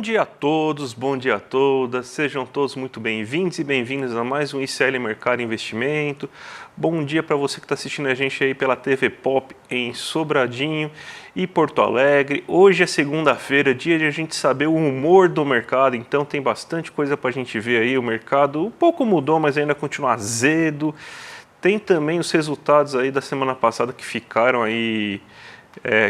Bom dia a todos, bom dia a todas, sejam todos muito bem-vindos e bem-vindas a mais um ICL Mercado e Investimento. Bom dia para você que está assistindo a gente aí pela TV Pop em Sobradinho e Porto Alegre. Hoje é segunda-feira, dia de a gente saber o humor do mercado, então tem bastante coisa para a gente ver aí. O mercado um pouco mudou, mas ainda continua azedo. Tem também os resultados aí da semana passada que ficaram aí...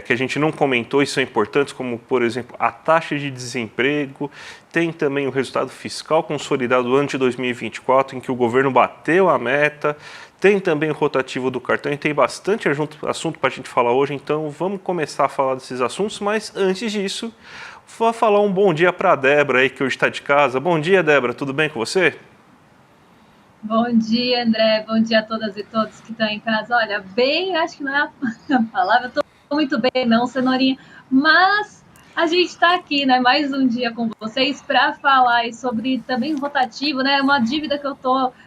que a gente não comentou e são importantes, como, por exemplo, a taxa de desemprego. Tem também o resultado fiscal consolidado ante 2024, em que o governo bateu a meta. Tem também o rotativo do cartão e tem bastante assunto para a gente falar hoje, então vamos começar a falar desses assuntos, mas antes disso, vou falar um bom dia para a Débora aí, que hoje está de casa. Bom dia, Débora, tudo bem com você? Bom dia, André. Bom dia a todas e todos que estão em casa. Olha, bem, acho que não é a palavra, eu estou muito bem, não, cenourinha, mas a gente está aqui, né, mais um dia com vocês para falar sobre também rotativo, né, uma dívida que eu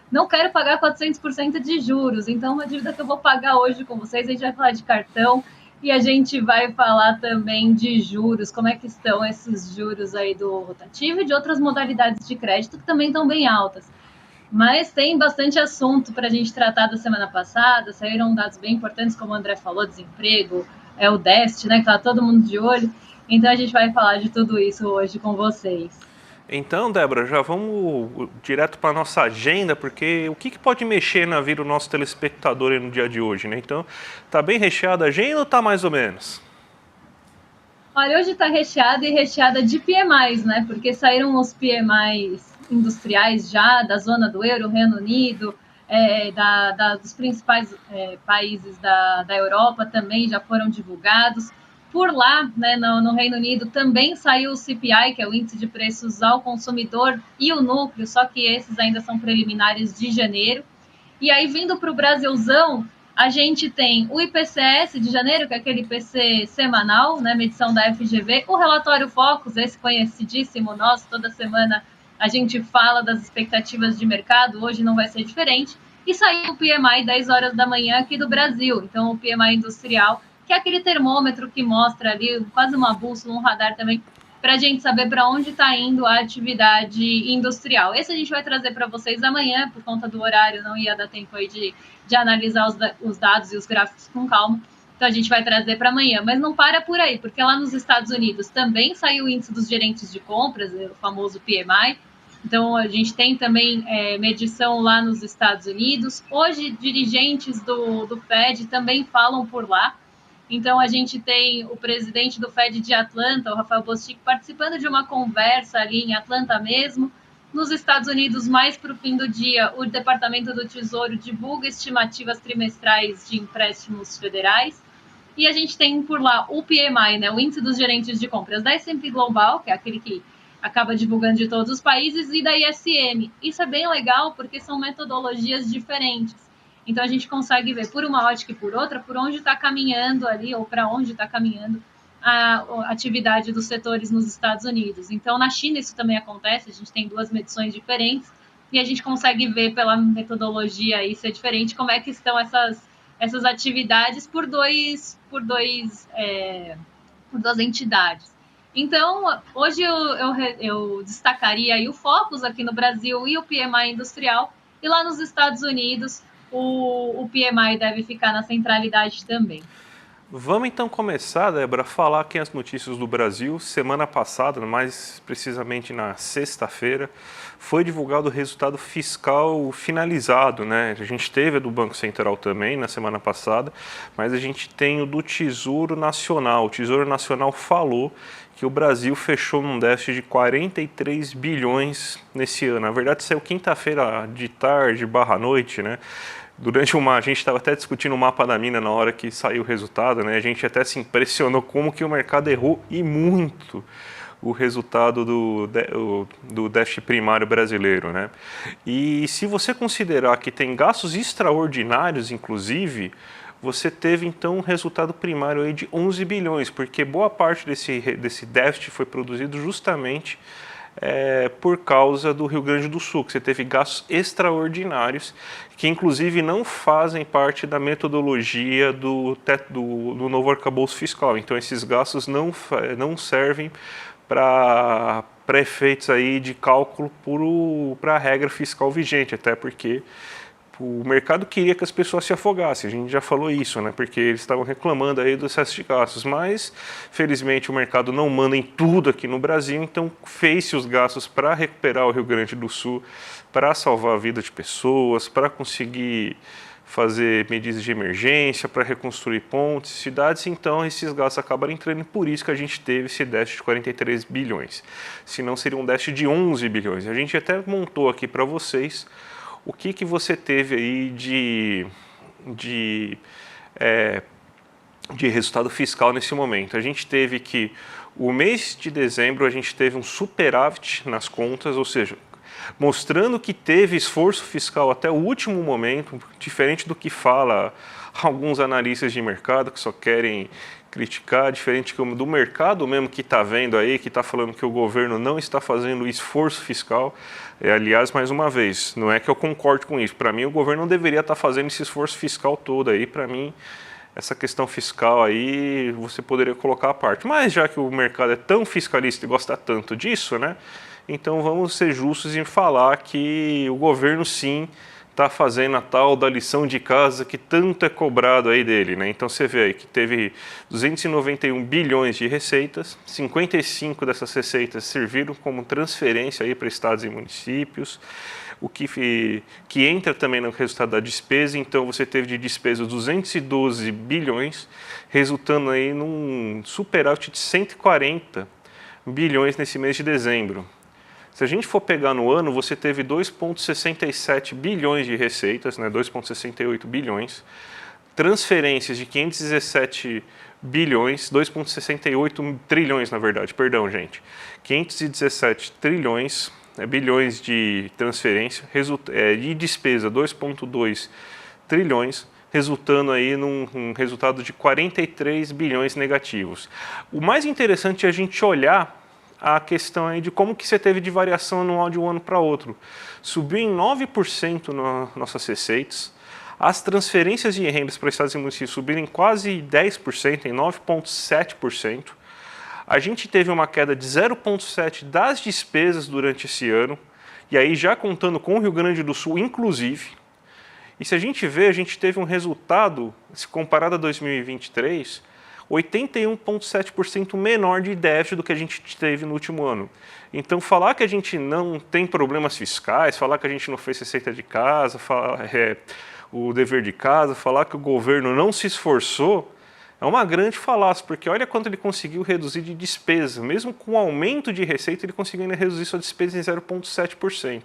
não quero pagar 400% de juros, então uma dívida que eu vou pagar hoje com vocês. A gente vai falar de cartão e a gente vai falar também de juros, como é que estão esses juros aí do rotativo e de outras modalidades de crédito que também estão bem altas. Mas tem bastante assunto para a gente tratar da semana passada. Saíram dados bem importantes, como o André falou, desemprego, o déficit, né, que está todo mundo de olho. Então a gente vai falar de tudo isso hoje com vocês. Então, Débora, já vamos direto para a nossa agenda, porque o que pode mexer na vida do nosso telespectador no dia de hoje, né? Então, tá bem recheada a agenda ou tá mais ou menos? Olha, hoje está recheada e recheada de PMIs, né? Porque saíram os PMIs industriais já da zona do euro, Reino Unido, dos principais países da Europa também já foram divulgados. Por lá, né, no Reino Unido, também saiu o CPI, que é o Índice de Preços ao Consumidor, e o Núcleo, só que esses ainda são preliminares de janeiro. E aí, vindo para o Brasilzão, a gente tem o IPCS de janeiro, que é aquele IPC semanal, né, medição da FGV, o relatório Focus, esse conhecidíssimo nosso, toda semana a gente fala das expectativas de mercado, hoje não vai ser diferente, e saiu o PMI 10 horas da manhã aqui do Brasil, então o PMI industrial, que é aquele termômetro que mostra ali, quase uma bússola, um radar também, para a gente saber para onde está indo a atividade industrial. Esse a gente vai trazer para vocês amanhã, por conta do horário, não ia dar tempo aí de analisar os dados e os gráficos com calma. Então a gente vai trazer para amanhã, mas não para por aí, porque lá nos Estados Unidos também saiu o índice dos gerentes de compras, o famoso PMI. Então a gente tem também medição lá nos Estados Unidos. Hoje dirigentes do Fed também falam por lá. Então a gente tem o presidente do Fed de Atlanta, o Rafael Bostic, participando de uma conversa ali em Atlanta mesmo. Nos Estados Unidos, mais para o fim do dia, o Departamento do Tesouro divulga estimativas trimestrais de empréstimos federais. E a gente tem por lá o PMI, né, o Índice dos Gerentes de Compras da S&P Global, que é aquele que acaba divulgando de todos os países, e da ISM. Isso é bem legal porque são metodologias diferentes. Então a gente consegue ver por uma ótica e por outra, por onde está caminhando ali, ou para onde está caminhando a atividade dos setores nos Estados Unidos. Então na China isso também acontece, a gente tem duas medições diferentes, e a gente consegue ver pela metodologia aí ser diferente como é que estão essas atividades por duas entidades. Então, hoje eu destacaria aí o Focus aqui no Brasil e o PMI industrial, e lá nos Estados Unidos o PMI deve ficar na centralidade também. Vamos então começar, Débora, a falar aqui as notícias do Brasil. Semana passada, mais precisamente na sexta-feira, foi divulgado o resultado fiscal finalizado, né? A gente teve a do Banco Central também na semana passada, mas a gente tem o do Tesouro Nacional. O Tesouro Nacional falou que o Brasil fechou num déficit de 43 bilhões nesse ano. Na verdade, saiu quinta-feira de tarde, noite, né? A gente estava até discutindo o mapa da mina na hora que saiu o resultado, né? A gente até se impressionou como que o mercado errou e muito o resultado do déficit primário brasileiro, né? E se você considerar que tem gastos extraordinários, inclusive, você teve então um resultado primário aí de 11 bilhões, porque boa parte desse déficit foi produzido justamente por causa do Rio Grande do Sul, que você teve gastos extraordinários, que inclusive não fazem parte da metodologia do novo arcabouço fiscal. Então esses gastos não servem para pré-feitos aí de cálculo para a regra fiscal vigente, até porque o mercado queria que as pessoas se afogassem, a gente já falou isso, né? Porque eles estavam reclamando aí do excesso de gastos, mas felizmente o mercado não manda em tudo aqui no Brasil, então fez-se os gastos para recuperar o Rio Grande do Sul, para salvar a vida de pessoas, para conseguir fazer medidas de emergência, para reconstruir pontes, cidades, então esses gastos acabaram entrando e por isso que a gente teve esse déficit de 43 bilhões. Senão seria um déficit de 11 bilhões. A gente até montou aqui para vocês o que você teve aí de resultado fiscal nesse momento. A gente teve que, o mês de dezembro, a gente teve um superávit nas contas, ou seja, mostrando que teve esforço fiscal até o último momento, diferente do que fala alguns analistas de mercado que só querem criticar, diferente do mercado mesmo que está vendo aí, que está falando que o governo não está fazendo esforço fiscal. Aliás, mais uma vez, não é que eu concorde com isso. Para mim, o governo não deveria estar fazendo esse esforço fiscal todo aí. Para mim, essa questão fiscal aí, você poderia colocar à parte. Mas já que o mercado é tão fiscalista e gosta tanto disso, né? Então vamos ser justos em falar que o governo sim está fazendo a tal da lição de casa que tanto é cobrado aí dele, né? Então você vê aí que teve 291 bilhões de receitas, 55 dessas receitas serviram como transferência aí para estados e municípios, o que entra também no resultado da despesa, então você teve de despesa 212 bilhões, resultando aí num superávit de 140 bilhões nesse mês de dezembro. Se a gente for pegar no ano, você teve 2,67 bilhões de receitas, né, 2,68 bilhões, transferências de 517 bilhões, 2,68 trilhões, na verdade, perdão, gente, 517 trilhões, bilhões de transferência, de despesa 2,2 trilhões, resultando aí num resultado de 43 bilhões negativos. O mais interessante é a gente olhar a questão aí de como que você teve de variação anual de um ano para outro. Subiu em 9% nas nossas receitas, as transferências de rendas para estados e municípios subiram em quase 10%, em 9,7%. A gente teve uma queda de 0,7% das despesas durante esse ano, e aí já contando com o Rio Grande do Sul, inclusive. E se a gente vê, a gente teve um resultado, se comparado a 2023, 81,7% menor de déficit do que a gente teve no último ano. Então, falar que a gente não tem problemas fiscais, falar que a gente não fez receita de casa, o dever de casa, falar que o governo não se esforçou, é uma grande falácia, porque olha quanto ele conseguiu reduzir de despesa. Mesmo com o aumento de receita, ele conseguiu ainda reduzir sua despesa em 0,7%.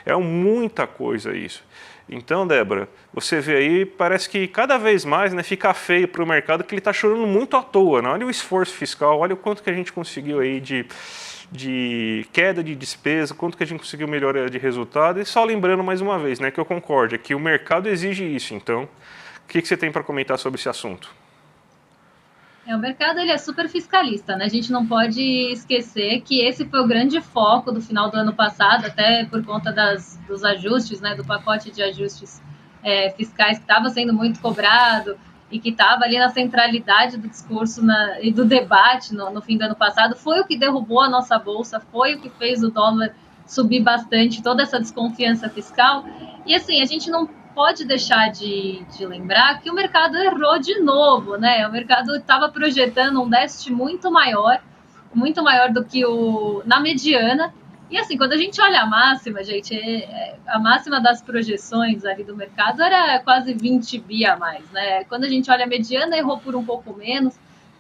É muita coisa isso. Então, Débora, você vê aí, parece que cada vez mais, né, fica feio para o mercado que ele está chorando muito à toa, né? Olha o esforço fiscal, olha o quanto que a gente conseguiu aí de queda de despesa, quanto que a gente conseguiu melhorar de resultado. E só lembrando mais uma vez, né, que eu concordo, é que o mercado exige isso. Então, o que você tem para comentar sobre esse assunto? O mercado ele é super fiscalista, né? A gente não pode esquecer que esse foi o grande foco do final do ano passado, até por conta dos ajustes, né? Do pacote de ajustes fiscais que estava sendo muito cobrado e que estava ali na centralidade do discurso e do debate no fim do ano passado. Foi o que derrubou a nossa bolsa, foi o que fez o dólar subir bastante, toda essa desconfiança fiscal. E assim, a gente não pode deixar de lembrar que o mercado errou de novo, né? O mercado estava projetando um déficit muito maior do que na mediana. E assim, quando a gente olha a máxima, gente, a máxima das projeções ali do mercado era quase 20 bi a mais, né? Quando a gente olha a mediana, errou por um pouco menos,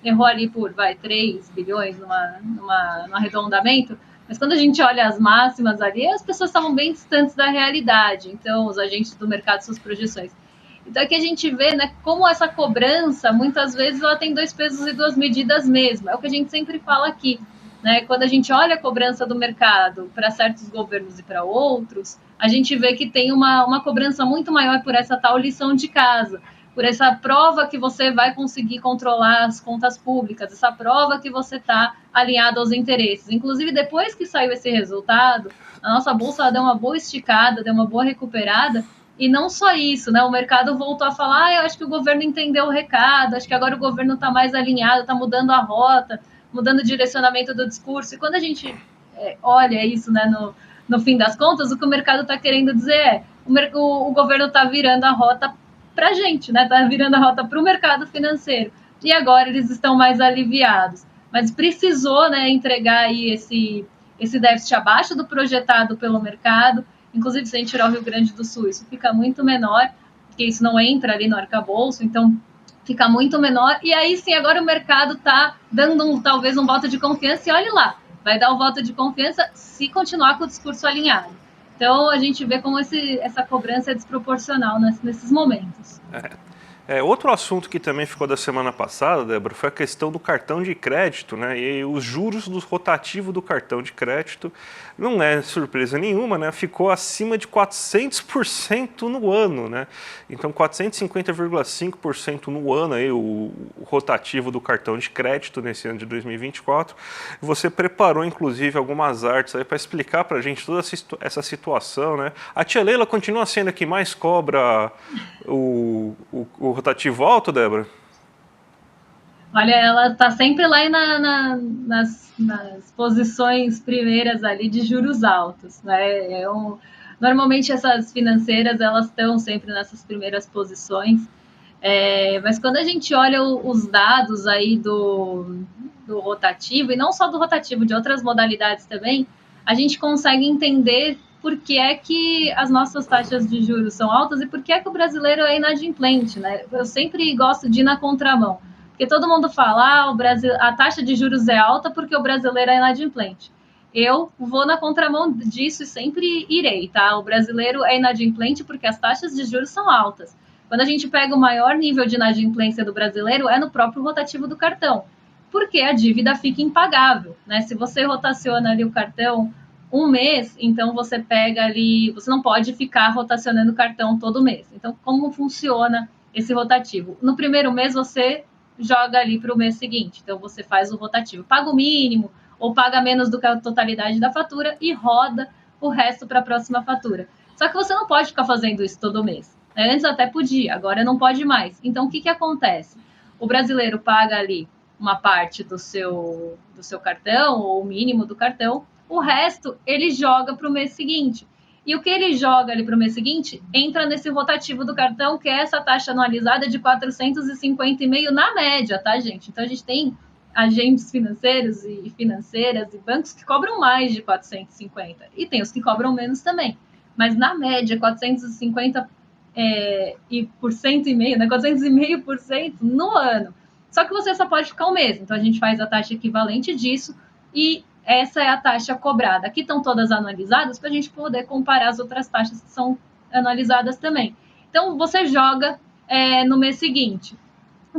errou ali por 3 bilhões num arredondamento. Mas quando a gente olha as máximas ali, as pessoas estavam bem distantes da realidade. Então, os agentes do mercado, suas projeções. Então, aqui a gente vê, né, como essa cobrança, muitas vezes, ela tem 2 pesos e 2 medidas mesmo. É o que a gente sempre fala aqui, né? Quando a gente olha a cobrança do mercado para certos governos e para outros, a gente vê que tem uma cobrança muito maior por essa tal lição de casa, por essa prova que você vai conseguir controlar as contas públicas, essa prova que você está alinhado aos interesses. Inclusive, depois que saiu esse resultado, a nossa bolsa deu uma boa esticada, deu uma boa recuperada, e não só isso, né? O mercado voltou a falar, eu acho que o governo entendeu o recado, acho que agora o governo está mais alinhado, está mudando a rota, mudando o direcionamento do discurso. E quando a gente olha isso, né, no fim das contas, o que o mercado está querendo dizer o governo está virando a rota para a gente, né? Está virando a rota para o mercado financeiro. E agora eles estão mais aliviados. Mas precisou, né, entregar aí esse déficit abaixo do projetado pelo mercado. Inclusive, se a gente tirar o Rio Grande do Sul, isso fica muito menor, porque isso não entra ali no arcabouço, então fica muito menor. E aí sim, agora o mercado está dando talvez um voto de confiança, e olhe lá, vai dar o voto de confiança se continuar com o discurso alinhado. Então a gente vê como essa cobrança é desproporcional nesses momentos. Outro assunto que também ficou da semana passada, Débora, foi a questão do cartão de crédito, né? E os juros do rotativo do cartão de crédito, não é surpresa nenhuma, né? Ficou acima de 400% no ano, né? Então 450,5% no ano aí, o rotativo do cartão de crédito nesse ano de 2024. Você preparou, inclusive, algumas artes aí para explicar para a gente toda essa situação, né? A tia Leila continua sendo a que mais cobra o rotativo alto, Débora? Olha, ela está sempre lá nas posições primeiras ali de juros altos, né? Normalmente essas financeiras elas estão sempre nessas primeiras posições, mas quando a gente olha os dados aí do rotativo, e não só do rotativo, de outras modalidades também, a gente consegue entender por que é que as nossas taxas de juros são altas e por que é que o brasileiro é inadimplente, né? Eu sempre gosto de ir na contramão, porque todo mundo fala, a taxa de juros é alta porque o brasileiro é inadimplente. Eu vou na contramão disso e sempre irei, tá? O brasileiro é inadimplente porque as taxas de juros são altas. Quando a gente pega o maior nível de inadimplência do brasileiro é no próprio rotativo do cartão, porque a dívida fica impagável, né? Se você rotaciona ali o cartão um mês, então você pega ali, você não pode ficar rotacionando o cartão todo mês. Então, como funciona esse rotativo? No primeiro mês você joga ali para o mês seguinte, então você faz o rotativo, paga o mínimo ou paga menos do que a totalidade da fatura e roda o resto para a próxima fatura. Só que você não pode ficar fazendo isso todo mês. Antes até podia, agora não pode mais. Então, o que acontece? O brasileiro paga ali uma parte do seu cartão, ou o mínimo do cartão, o resto ele joga para o mês seguinte. E o que ele joga ali para o mês seguinte entra nesse rotativo do cartão, que é essa taxa anualizada de 450,5 na média, tá, gente? Então a gente tem agentes financeiros e financeiras e bancos que cobram mais de 450 e tem os que cobram menos também. Mas na média, 450 e por cento e meio, né? 400,5% no ano. Só que você só pode ficar um mês. Então a gente faz a taxa equivalente disso e essa é a taxa cobrada. Aqui estão todas anualizadas para a gente poder comparar as outras taxas que são anualizadas também. Então você joga no mês seguinte.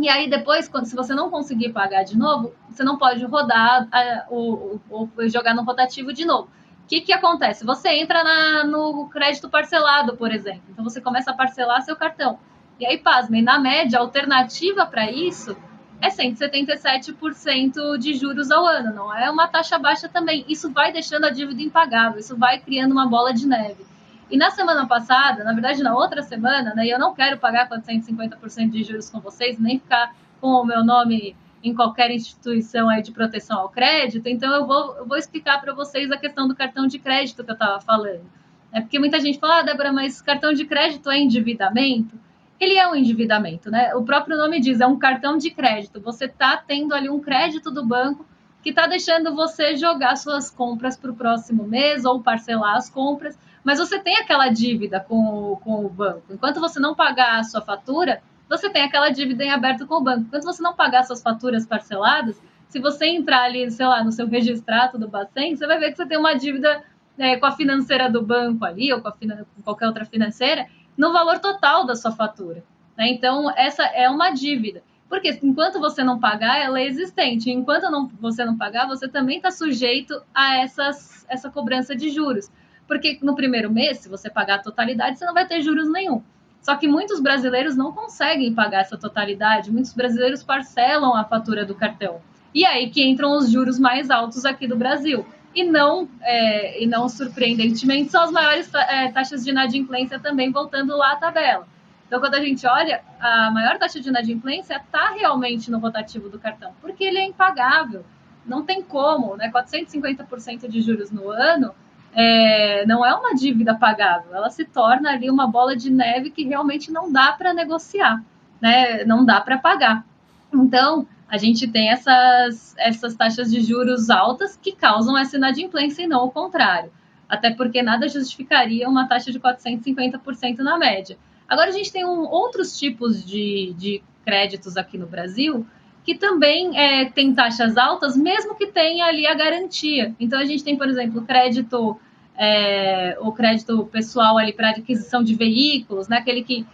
E aí depois, se você não conseguir pagar de novo, você não pode rodar ou jogar no rotativo de novo. O que acontece? Você entra no crédito parcelado, por exemplo. Então você começa a parcelar seu cartão. E aí, pasmem, na média, a alternativa para isso é 177% de juros ao ano. Não é uma taxa baixa também. Isso vai deixando a dívida impagável, isso vai criando uma bola de neve. E na semana passada, na verdade na outra semana, né, eu não quero pagar 450% de juros com vocês, nem ficar com o meu nome em qualquer instituição aí de proteção ao crédito, então eu vou explicar para vocês a questão do cartão de crédito que eu estava falando. Porque muita gente fala, Débora, mas cartão de crédito é endividamento? Ele é um endividamento, né? O próprio nome diz, é um cartão de crédito. Você está tendo ali um crédito do banco que está deixando você jogar suas compras para o próximo mês ou parcelar as compras, mas você tem aquela dívida com o banco. Enquanto você não pagar a sua fatura, você tem aquela dívida em aberto com o banco. Enquanto você não pagar suas faturas parceladas, se você entrar ali, sei lá, no seu registrato do Bacen, você vai ver que você tem uma dívida com a financeira do banco ali, ou com qualquer outra financeira, no valor total da sua fatura. Né? Então, essa é uma dívida. Porque enquanto você não pagar, ela é existente. Enquanto você não pagar, você também está sujeito a essa cobrança de juros. Porque no primeiro mês, se você pagar a totalidade, você não vai ter juros nenhum. Só que muitos brasileiros não conseguem pagar essa totalidade. Muitos brasileiros parcelam a fatura do cartão. E aí que entram os juros mais altos aqui do Brasil. E não surpreendentemente, são as maiores taxas de inadimplência também, voltando lá à tabela. Então, quando a gente olha, a maior taxa de inadimplência está realmente no rotativo do cartão, porque ele é impagável. não tem como, né? 450% de juros no ano não é uma dívida pagável, ela se torna ali uma bola de neve que realmente não dá para negociar, né? Não dá para pagar. Então, a gente tem essas taxas de juros altas que causam essa inadimplência e não o contrário. Até porque nada justificaria uma taxa de 450% na média. Agora, a gente tem outros tipos de créditos aqui no Brasil que também tem taxas altas, mesmo que tenha ali a garantia. Então, a gente tem, por exemplo, o crédito pessoal ali para aquisição de veículos, né? Aquele que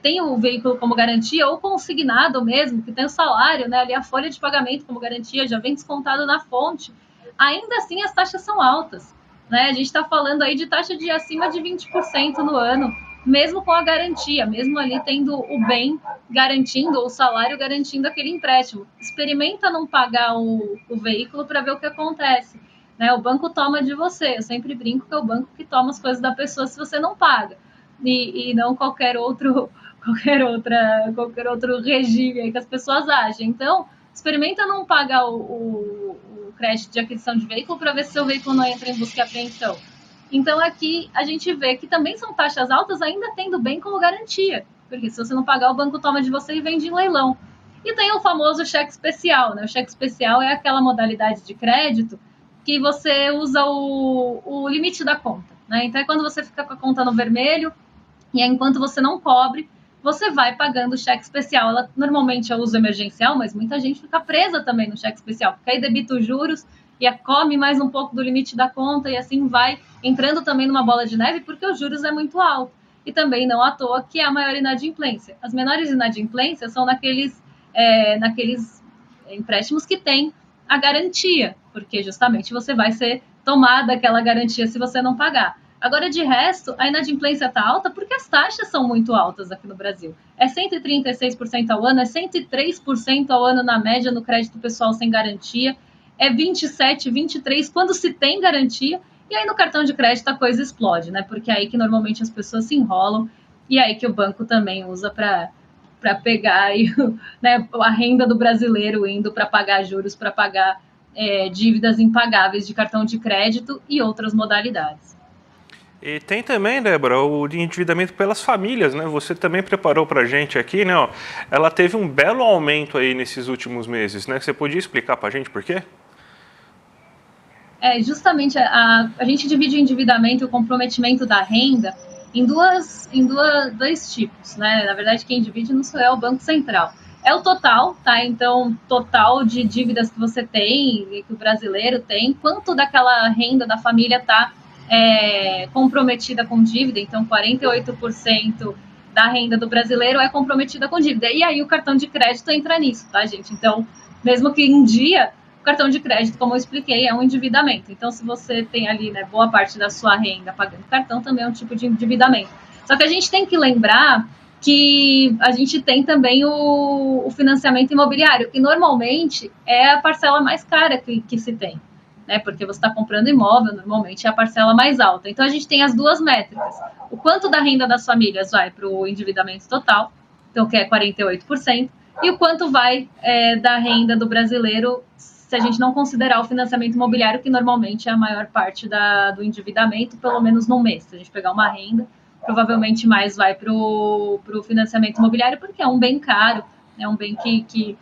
tem o veículo como garantia, ou consignado mesmo, que tem o salário, né? Ali a folha de pagamento como garantia, já vem descontado na fonte. Ainda assim, as taxas são altas, né? A gente está falando aí de taxa de acima de 20% no ano, mesmo com a garantia, mesmo ali tendo o bem garantindo, ou o salário garantindo aquele empréstimo. Experimenta não pagar o veículo para ver o que acontece. Né? O banco toma de você. Eu sempre brinco que é o banco que toma as coisas da pessoa se você não paga. E não qualquer outro regime que as pessoas agem. Então, experimenta não pagar o crédito de aquisição de veículo para ver se seu veículo não entra em busca e apreensão. Então, aqui a gente vê que também são taxas altas, ainda tendo bem como garantia. Porque se você não pagar, o banco toma de você e vende em leilão. E tem o famoso cheque especial, né? O cheque especial é aquela modalidade de crédito que você usa o limite da conta, né? Então é quando você fica com a conta no vermelho e aí, enquanto você não cobre, você vai pagando o cheque especial. Ela normalmente é uso emergencial, mas muita gente fica presa também no cheque especial, porque aí debita os juros e come mais um pouco do limite da conta e assim vai entrando também numa bola de neve, porque os juros é muito alto. E também não à toa que é a maior inadimplência. As menores inadimplências são naqueles empréstimos que têm a garantia, porque justamente você vai ser tomada aquela garantia se você não pagar. Agora, de resto, a inadimplência está alta porque as taxas são muito altas aqui no Brasil. É 136% ao ano, é 103% ao ano na média no crédito pessoal sem garantia, é 27, 23% quando se tem garantia, e aí no cartão de crédito a coisa explode, né? Porque é aí que normalmente as pessoas se enrolam e é aí que o banco também usa para pegar aí, né, a renda do brasileiro indo para pagar juros, para pagar dívidas impagáveis de cartão de crédito e outras modalidades. E tem também, Débora, o de endividamento pelas famílias, né? Você também preparou para a gente aqui, né? Ó, ela teve um belo aumento aí nesses últimos meses, né? Você podia explicar para a gente por quê? Justamente a gente divide o endividamento e o comprometimento da renda dois tipos, né? Na verdade, quem divide não sou eu, é o Banco Central. É o total, tá? Então, total de dívidas que você tem, que o brasileiro tem, quanto daquela renda da família está comprometida com dívida. Então, 48% da renda do brasileiro é comprometida com dívida. E aí o cartão de crédito entra nisso, tá, gente? Então, mesmo que em dia o cartão de crédito, como eu expliquei, é um endividamento. Então, se você tem ali, né, boa parte da sua renda pagando cartão, também é um tipo de endividamento. Só que a gente tem que lembrar que a gente tem também o financiamento imobiliário, que normalmente é a parcela mais cara que se tem, né? Porque você está comprando imóvel, normalmente é a parcela mais alta. Então, a gente tem as duas métricas. O quanto da renda das famílias vai para o endividamento total, então que é 48%, e o quanto vai da renda do brasileiro se a gente não considerar o financiamento imobiliário, que normalmente é a maior parte do endividamento, pelo menos no mês. Se a gente pegar uma renda, provavelmente mais vai para o financiamento imobiliário, porque é um bem caro, é um bem que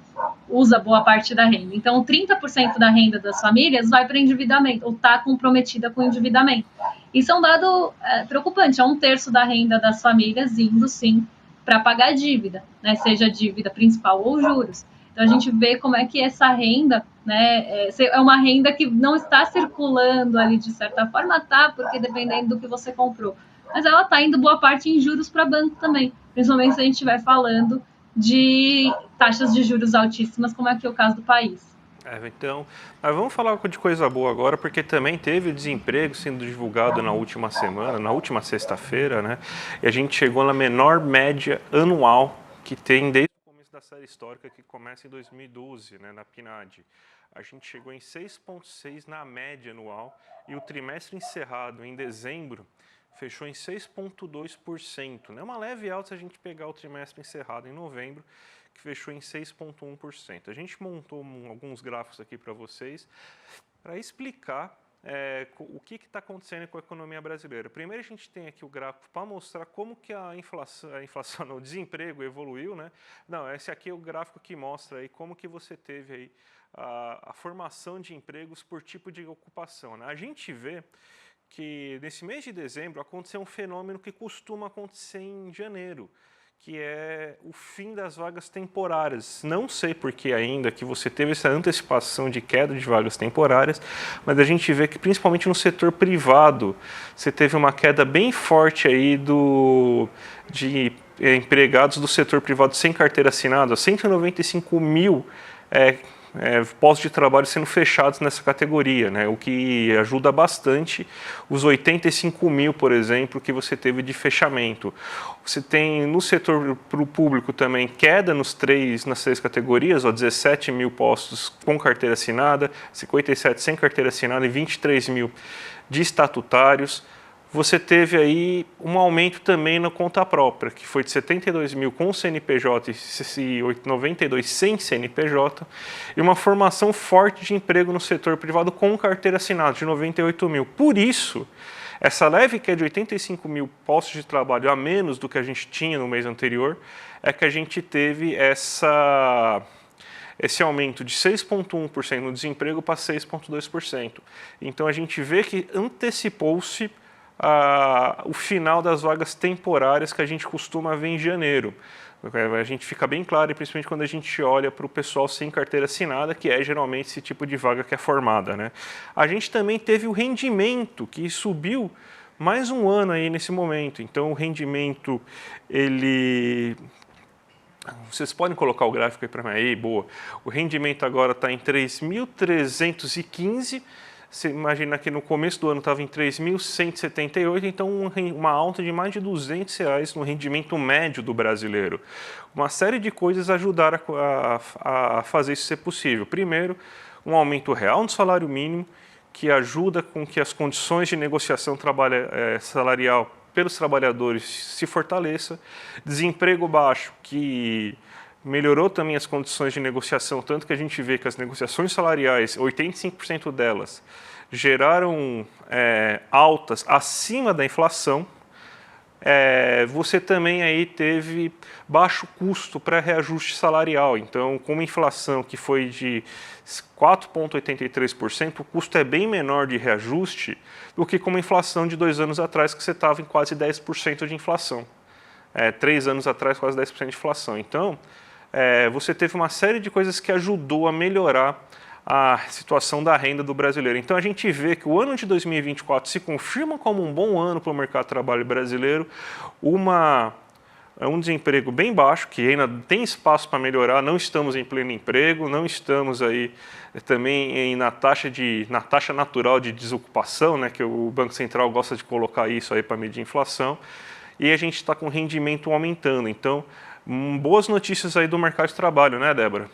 usa boa parte da renda. Então, 30% da renda das famílias vai para endividamento, ou está comprometida com endividamento. Isso é um dado preocupante, é 1/3 da renda das famílias indo, sim, para pagar a dívida, né? Seja dívida principal ou juros. Então, a gente vê como é que essa renda, né, é uma renda que não está circulando ali de certa forma, tá? Porque dependendo do que você comprou. Mas ela está indo boa parte em juros para banco também, principalmente se a gente estiver falando de taxas de juros altíssimas, como é aqui o caso do país. Então, mas vamos falar de coisa boa agora, porque também teve o desemprego sendo divulgado na última semana, na última sexta-feira, né? E a gente chegou na menor média anual que tem desde o começo da série histórica, que começa em 2012, né, na PNAD. A gente chegou em 6,6 na média anual e o trimestre encerrado em dezembro fechou em 6,2%, né? Uma leve alta se a gente pegar o trimestre encerrado em novembro, que fechou em 6,1%. A gente montou alguns gráficos aqui para vocês para explicar o que está acontecendo com a economia brasileira. Primeiro a gente tem aqui o gráfico para mostrar como que a inflação não, o desemprego evoluiu, né? Não, esse aqui é o gráfico que mostra aí como que você teve aí a formação de empregos por tipo de ocupação, né? A gente vê que nesse mês de dezembro aconteceu um fenômeno que costuma acontecer em janeiro, que é o fim das vagas temporárias. Não sei por que ainda que você teve essa antecipação de queda de vagas temporárias, mas a gente vê que principalmente no setor privado você teve uma queda bem forte aí de empregados do setor privado sem carteira assinada, 195 mil postos de trabalho sendo fechados nessa categoria, né? O que ajuda bastante os 85 mil, por exemplo, que você teve de fechamento. Você tem no setor público também queda nas três categorias, 17 mil postos com carteira assinada, 57 sem carteira assinada e 23 mil de estatutários. Você teve aí um aumento também na conta própria, que foi de 72 mil com CNPJ e 92 sem CNPJ, e uma formação forte de emprego no setor privado com carteira assinada, de 98 mil. Por isso, essa leve queda de 85 mil postos de trabalho a menos do que a gente tinha no mês anterior, é que a gente teve esse aumento de 6,1% no desemprego para 6,2%. Então, a gente vê que antecipou-se o final das vagas temporárias que a gente costuma ver em janeiro. A gente fica bem claro, e principalmente quando a gente olha para o pessoal sem carteira assinada, que é geralmente esse tipo de vaga que é formada, né? A gente também teve o rendimento, que subiu mais um ano aí nesse momento. Então, o rendimento, vocês podem colocar o gráfico aí para mim? Aí, boa. O rendimento agora está em 3.315. Você imagina que no começo do ano estava em 3.178, então uma alta de mais de R$200 no rendimento médio do brasileiro. Uma série de coisas ajudaram a fazer isso ser possível. Primeiro, um aumento real no salário mínimo, que ajuda com que as condições de negociação salarial pelos trabalhadores se fortaleça. Desemprego baixo, que melhorou também as condições de negociação, tanto que a gente vê que as negociações salariais, 85% delas, geraram altas acima da inflação. Você também aí teve baixo custo para reajuste salarial. Então, com uma inflação que foi de 4,83%, o custo é bem menor de reajuste do que com uma inflação de 2 anos atrás, que você estava em quase 10% de inflação. 3 anos atrás, quase 10% de inflação. Então, você teve uma série de coisas que ajudou a melhorar a situação da renda do brasileiro. Então a gente vê que o ano de 2024 se confirma como um bom ano para o mercado de trabalho brasileiro, um desemprego bem baixo, que ainda tem espaço para melhorar, não estamos em pleno emprego, não estamos aí também na taxa natural de desocupação, né, que o Banco Central gosta de colocar isso aí para medir a inflação, e a gente está com o rendimento aumentando. Então, boas notícias aí do mercado de trabalho, né, Débora?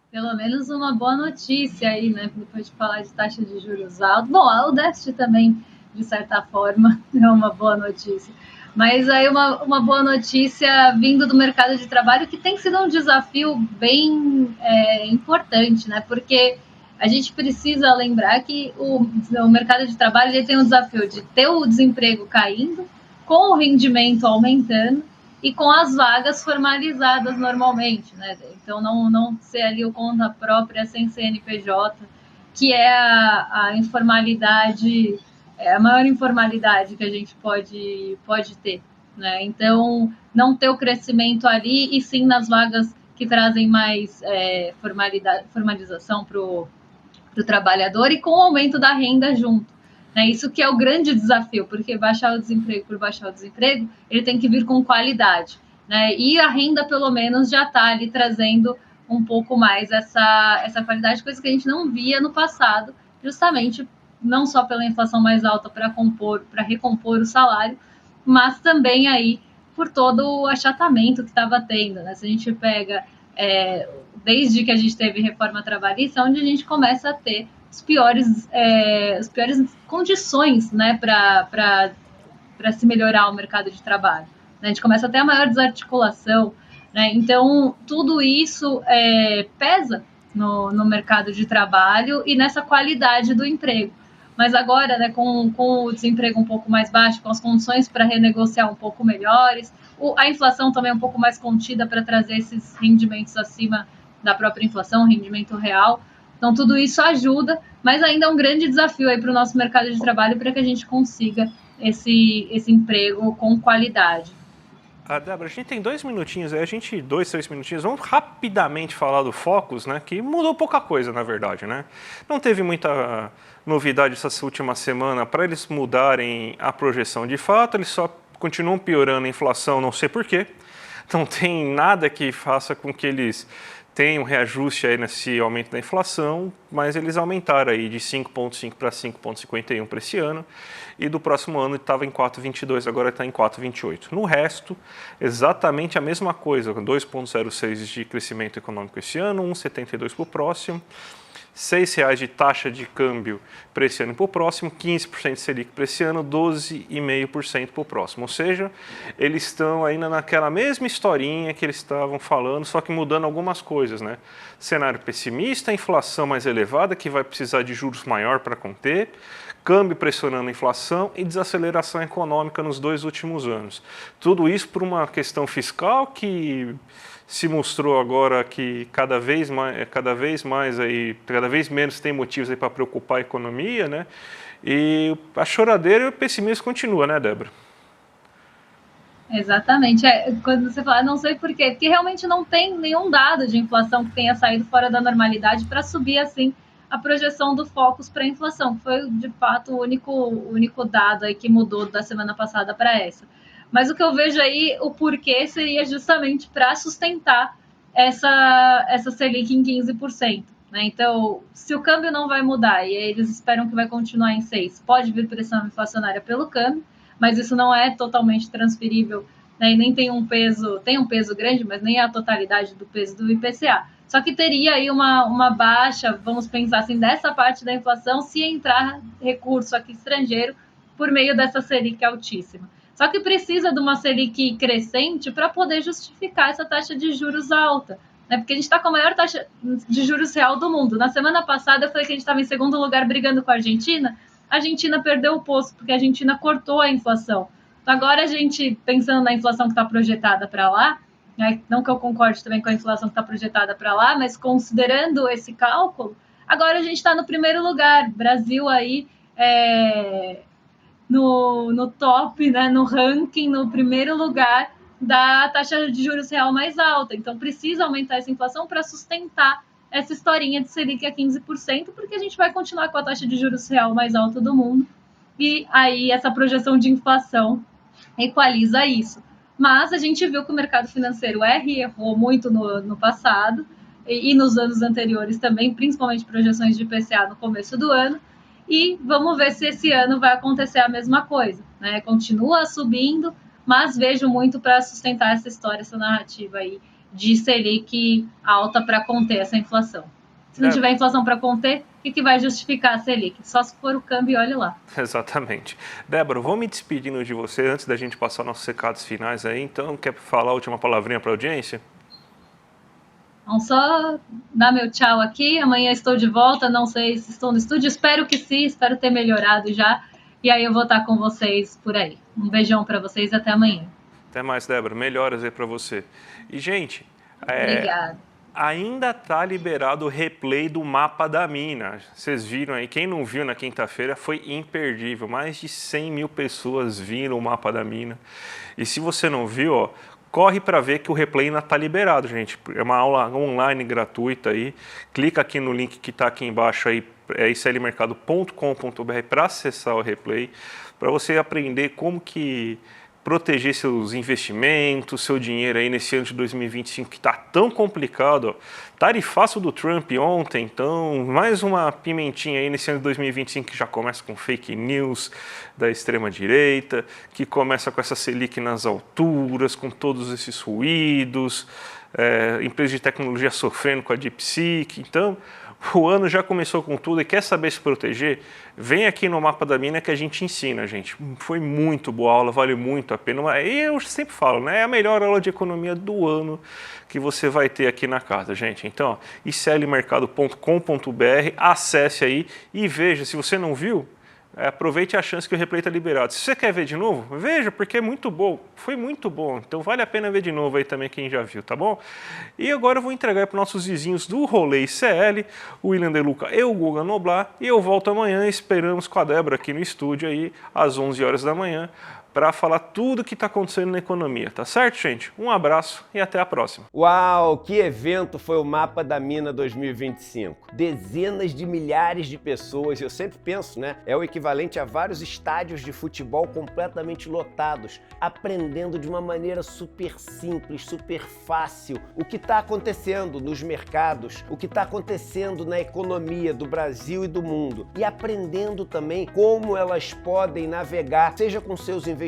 Pelo menos uma boa notícia aí, né? Depois de falar de taxa de juros alta. Bom, o déficit também, de certa forma, é uma boa notícia. Mas aí uma boa notícia vindo do mercado de trabalho, que tem sido um desafio bem importante, né? Porque a gente precisa lembrar que o mercado de trabalho ele tem o desafio de ter o desemprego caindo, com o rendimento aumentando, e com as vagas formalizadas normalmente, né? Então não ser ali o conta própria sem CNPJ, que é a informalidade, a maior informalidade que a gente pode ter, né? Então não ter o crescimento ali e sim nas vagas que trazem mais formalização para o trabalhador e com o aumento da renda junto. Isso que é o grande desafio, porque baixar o desemprego por baixar o desemprego, ele tem que vir com qualidade, né? E a renda, pelo menos, já está ali trazendo um pouco mais essa qualidade, coisa que a gente não via no passado, justamente não só pela inflação mais alta para recompor o salário, mas também aí por todo o achatamento que estava tendo, né? Se a gente pega desde que a gente teve reforma trabalhista, onde a gente começa a ter as piores condições, né, para se melhorar o mercado de trabalho. A gente começa a ter a maior desarticulação, né? Então, tudo isso pesa no mercado de trabalho e nessa qualidade do emprego. Mas agora, né, com o desemprego um pouco mais baixo, com as condições para renegociar um pouco melhores, a inflação também um pouco mais contida para trazer esses rendimentos acima da própria inflação, rendimento real. Então, tudo isso ajuda, mas ainda é um grande desafio aí para o nosso mercado de trabalho para que a gente consiga esse emprego com qualidade. Débora, a gente tem 2 minutinhos aí, 3 minutinhos, vamos rapidamente falar do Focus, né, que mudou pouca coisa, na verdade, né? Não teve muita novidade essa última semana para eles mudarem a projeção de fato, eles só continuam piorando a inflação, não sei porquê. Não tem nada que faça com que eles tenham um reajuste aí nesse aumento da inflação, mas eles aumentaram aí de 5,5 para 5,51 para esse ano, e do próximo ano estava em 4,22, agora está em 4,28. No resto, exatamente a mesma coisa, 2,06 de crescimento econômico esse ano, 1,72 para o próximo, R$ 6,00 de taxa de câmbio para esse ano e para o próximo, 15% de Selic para esse ano, 12,5% para o próximo. Ou seja, eles estão ainda naquela mesma historinha que eles estavam falando, só que mudando algumas coisas, né? Cenário pessimista, inflação mais elevada, que vai precisar de juros maior para conter, câmbio pressionando a inflação e desaceleração econômica nos 2 últimos anos. Tudo isso por uma questão fiscal que se mostrou agora que cada vez menos tem motivos para preocupar a economia, né? E a choradeira e o pessimismo continua, né, Débora? Exatamente. Quando você fala, não sei por quê, porque realmente não tem nenhum dado de inflação que tenha saído fora da normalidade para subir assim a projeção do Focus para a inflação. Foi, de fato, o único dado aí que mudou da semana passada para essa. Mas o que eu vejo aí, o porquê seria justamente para sustentar essa Selic em 15%. Né? Então, se o câmbio não vai mudar e eles esperam que vai continuar em 6%, pode vir pressão inflacionária pelo câmbio, mas isso não é totalmente transferível, né? E nem tem um peso grande, mas nem a totalidade do peso do IPCA. Só que teria aí uma baixa, vamos pensar assim, dessa parte da inflação se entrar recurso aqui estrangeiro por meio dessa Selic altíssima. Só que precisa de uma Selic crescente para poder justificar essa taxa de juros alta, né? Porque a gente está com a maior taxa de juros real do mundo. Na semana passada eu falei que a gente estava em segundo lugar brigando com a Argentina perdeu o posto, porque a Argentina cortou a inflação. Então, agora a gente, pensando na inflação que está projetada para lá, né, não que eu concorde também com a inflação que está projetada para lá, mas considerando esse cálculo, agora a gente está no primeiro lugar. Brasil aí no top, né, no ranking, no primeiro lugar da taxa de juros real mais alta. Então, precisa aumentar essa inflação para sustentar essa historinha de Selic a 15%, porque a gente vai continuar com a taxa de juros real mais alta do mundo, e aí essa projeção de inflação equaliza isso. Mas a gente viu que o mercado financeiro errou muito no passado, e nos anos anteriores também, principalmente projeções de IPCA no começo do ano, e vamos ver se esse ano vai acontecer a mesma coisa, né? Continua subindo, mas vejo muito para sustentar essa história, essa narrativa aí de Selic alta para conter essa inflação. Se não tiver inflação para conter, o que vai justificar a Selic? Só se for o câmbio, olha lá. Exatamente. Débora, vou me despedindo de você antes da gente passar nossos recados finais aí. Então, quer falar a última palavrinha para a audiência? Vamos só dar meu tchau aqui. Amanhã estou de volta. Não sei se estou no estúdio. Espero que sim. Espero ter melhorado já. E aí eu vou estar com vocês por aí. Um beijão para vocês e até amanhã. Até mais, Débora. Melhoras aí para você. E, gente... Obrigada. Ainda está liberado o replay do mapa da mina. Vocês viram aí, quem não viu na quinta-feira foi imperdível. Mais de 100 mil pessoas viram o mapa da mina. E se você não viu, ó, corre para ver que o replay ainda está liberado, gente. É uma aula online gratuita aí. Clica aqui no link que está aqui embaixo aí, iclmercado.com.br, para acessar o replay, para você aprender como que proteger seus investimentos, seu dinheiro aí nesse ano de 2025 que está tão complicado. Ó. Tarifaço do Trump ontem, então mais uma pimentinha aí nesse ano de 2025 que já começa com fake news da extrema-direita, que começa com essa Selic nas alturas, com todos esses ruídos, empresas de tecnologia sofrendo com a DeepSeek. Então, o ano já começou com tudo e quer saber se proteger? Vem aqui no Mapa da Mina que a gente ensina, gente. Foi muito boa aula, vale muito a pena. E eu sempre falo, né? É a melhor aula de economia do ano que você vai ter aqui na casa, gente. Então, iclmercado.com.br, acesse aí e veja. Se você não viu, aproveite a chance que o replay está liberado. Se você quer ver de novo, veja, porque é muito bom. Foi muito bom. Então vale a pena ver de novo aí também quem já viu, tá bom? E agora eu vou entregar para os nossos vizinhos do Rolê ICL, o William De Luca e o Guga Noblar. E eu volto amanhã, esperamos com a Débora aqui no estúdio aí, às 11 horas da manhã, para falar tudo o que está acontecendo na economia, tá certo, gente? Um abraço e até a próxima. Uau, que evento foi o Mapa da Mina 2025. Dezenas de milhares de pessoas, eu sempre penso, né? É o equivalente a vários estádios de futebol completamente lotados, aprendendo de uma maneira super simples, super fácil o que está acontecendo nos mercados, o que está acontecendo na economia do Brasil e do mundo, e aprendendo também como elas podem navegar, seja com seus investimentos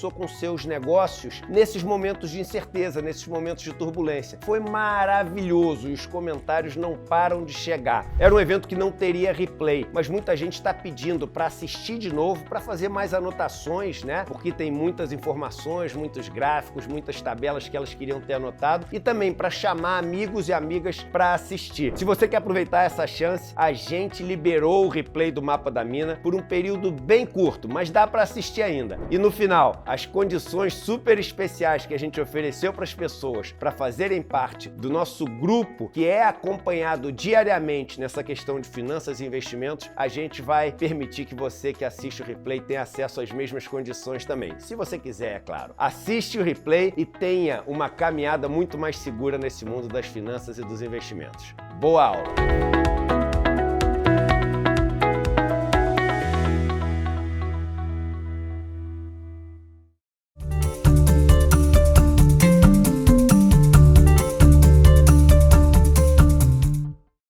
ou com seus negócios nesses momentos de incerteza, nesses momentos de turbulência. Foi maravilhoso e os comentários não param de chegar. Era um evento que não teria replay, mas muita gente está pedindo para assistir de novo, para fazer mais anotações, né? Porque tem muitas informações, muitos gráficos, muitas tabelas que elas queriam ter anotado e também para chamar amigos e amigas para assistir. Se você quer aproveitar essa chance, a gente liberou o replay do Mapa da Mina por um período bem curto, mas dá para assistir ainda. E no final, as condições super especiais que a gente ofereceu para as pessoas para fazerem parte do nosso grupo, que é acompanhado diariamente nessa questão de finanças e investimentos, a gente vai permitir que você que assiste o replay tenha acesso às mesmas condições também. Se você quiser, é claro. Assiste o replay e tenha uma caminhada muito mais segura nesse mundo das finanças e dos investimentos. Boa aula!